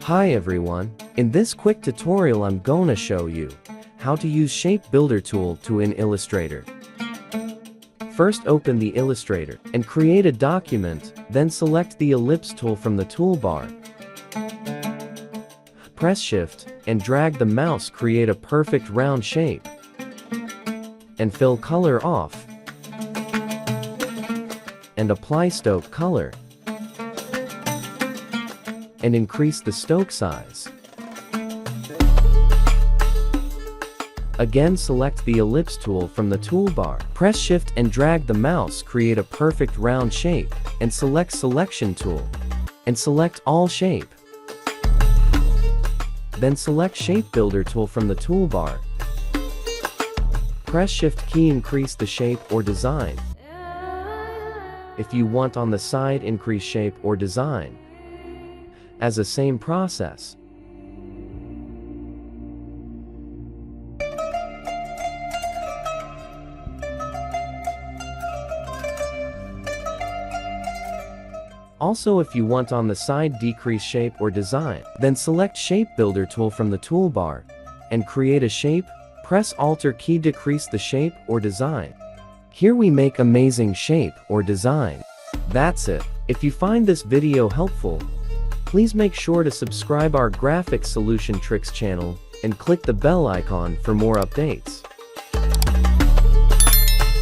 Hi everyone, in this quick tutorial I'm gonna show you how to use Shape Builder tool in Illustrator. First open the Illustrator and create a document, then select the ellipse tool from the toolbar. Press Shift and drag the mouse, create a perfect round shape. And fill color off. And apply stoke color. And increase the stoke size. Again, select the ellipse tool from the toolbar. Press Shift and drag the mouse, create a perfect round shape, and select Selection tool. And select all shape. Then select Shape Builder tool from the toolbar. Press Shift key, increase the shape or design. If you want on the side, increase shape or design. As a same process. Also, if you want on the side, decrease shape or design, then select Shape Builder tool from the toolbar and create a shape. Press Alt or key, decrease the shape or design. Here we make amazing shape or design. That's it. If you find this video helpful, please make sure to subscribe our graphic solution tricks channel and click the bell icon for more updates.